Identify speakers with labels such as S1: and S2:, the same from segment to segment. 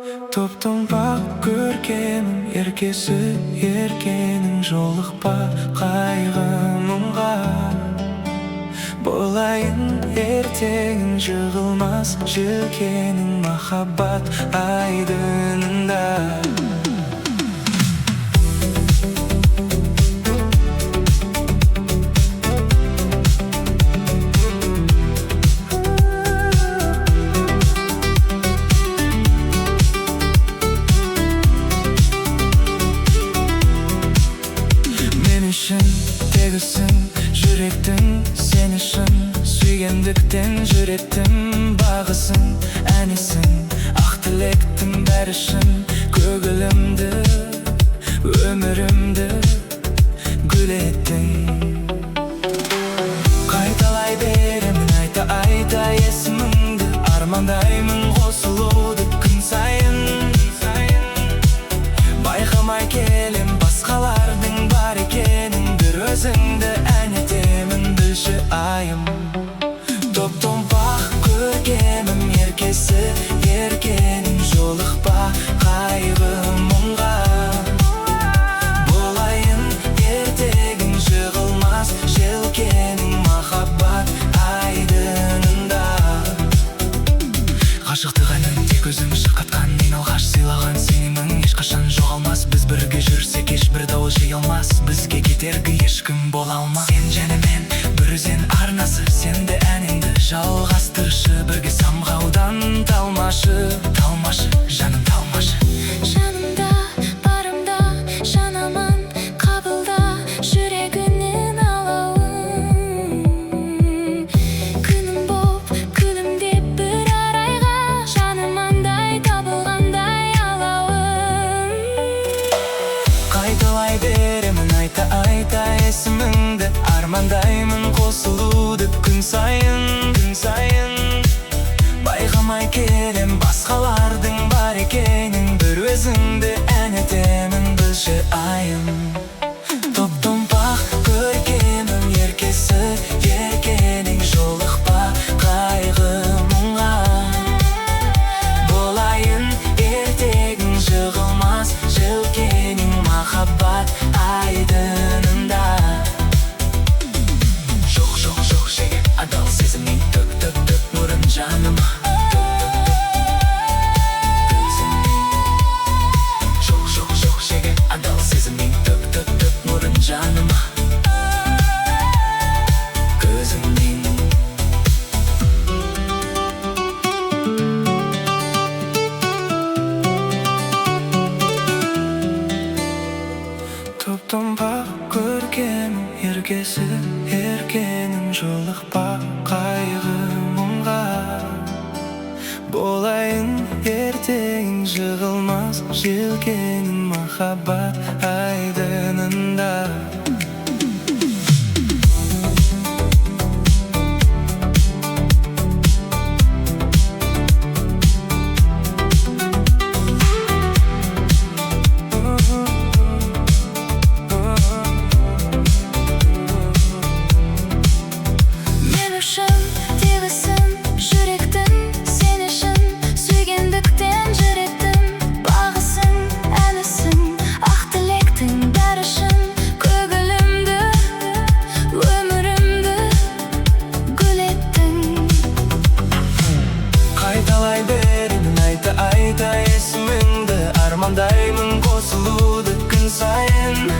S1: Топтомпақ көркемім еркесі еркенің жолықпа қайғы мұңға. Болайын ертеңін жығылмас желкенің махаббат айдынында. Тегісің жүректің сен үшін сүйгендіктен жүреттім бағысын әнесің ақ тілектің бәрі үшін көгілімді өмірімді гүл еттің. Қайталай беремін айта есіміңді, армандаймын қосылуды күн сайын. Байқамай келем басқалардың бар екенін, бір өзіңді ән етемін білші айым. Топ-томпақ көркемім еркесі еркенің жолықпа қайғы мұңға. Болайын ертегің жығылмас желкенің махаббат айдынында. Ғашықтық әнін тек өзің шырқатқан, ең алғаш сыйлаған сенімің ешқашан жоғалмас. Біз бірге жүрсек ешбір дауыл жиылмас, бізге кедергі ешкім бола алмас. Сен және мен бір өзен арнасы, сенде әніңді жалғастыршы, бірге самғаудан талмашы, талмашы, жаным талмашы.
S2: Жанымда, барымда, жанаман қабылда жүрегіңнің алауын. Күнім боп, күлімдеп бір арайға, жаным андай табылғандай алауын.
S1: Қайталай беремін айта есіміңді, армандаймын қосылуды күн сайын. Байқамай келем басқалардың бар екенін, бір өзіңді ән етемін білші айым. Топ-томпақ көркемім еркесі еркенің жолықпа қайғы мұңға. Болайын ертегің жығылмас желкенің махаббат айдынында. Жоқ шеге адал сезімнің төк нұрын жаным. Жоқ шеге адал сезімнің төк нұрын жаным. Көзіңнен топ-томпақ көркемім еркесі еркенің жолықпа қайғы мұңға. Болайын ертең жығылмас желкенің махаббат айдынында. Айта есіміңді, армандаймын қосылуды күн сайын.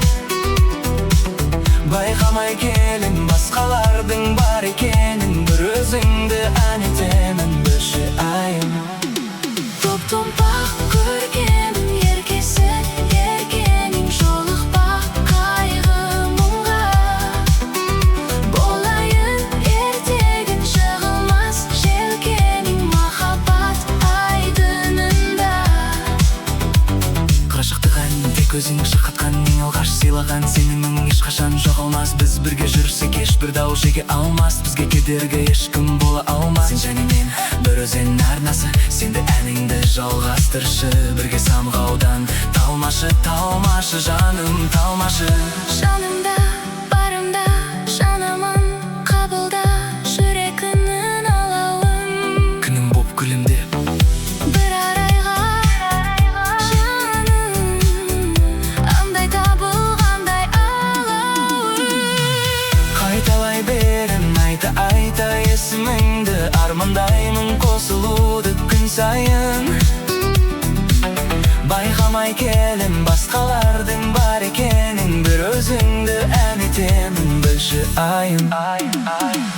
S1: Байқамай келем басқалардың бар екенін, бір өзіңді ән етемін білші айым.
S2: Топ-томпақ көркемім еркесі еркенің жолықпа қайғы мұңға. Болайын ертегің жығылмас желкенің махаббат айдынында.
S1: Ғашықтық әнін тек өзің шырқатқан, ең алғаш сыйлаған сенімің ешқашан жоғалмас. Біз бірге жүрсек ешбір дау жеге алмас, бізге кедергі ешкім бола алмас. Сен және мен бір өзен арнасы, сенде әніңді жалғастыршы, бірге самғаудан талмашы, жаным талмашы.
S2: Жанымда, барымда, жанаман қабылда жүрегіңнің алауын.
S1: Күнім боп күлімдеп
S2: бір арайға,
S1: сайын байқамай келем басқалардың бар екенін, бір өзіңді ән етемін, білші айым.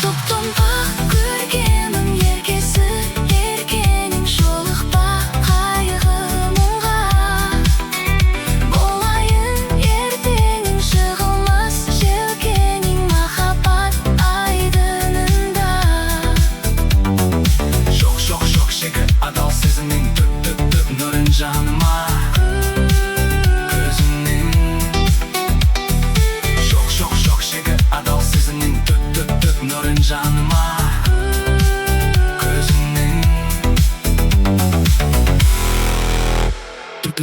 S2: Тоқтамға көргенім еркесі еркенің, жолықпа қайғы мұңға. Болайын ертеңің, жығылмас желкенің, махаббат айдынында.
S1: Жоқ шегі адал сезімнің, түп нұрын жаныма көзіңнің. Жоқ шегі адал сезімнің, түп нұрын жаныма көзіңнің. Түп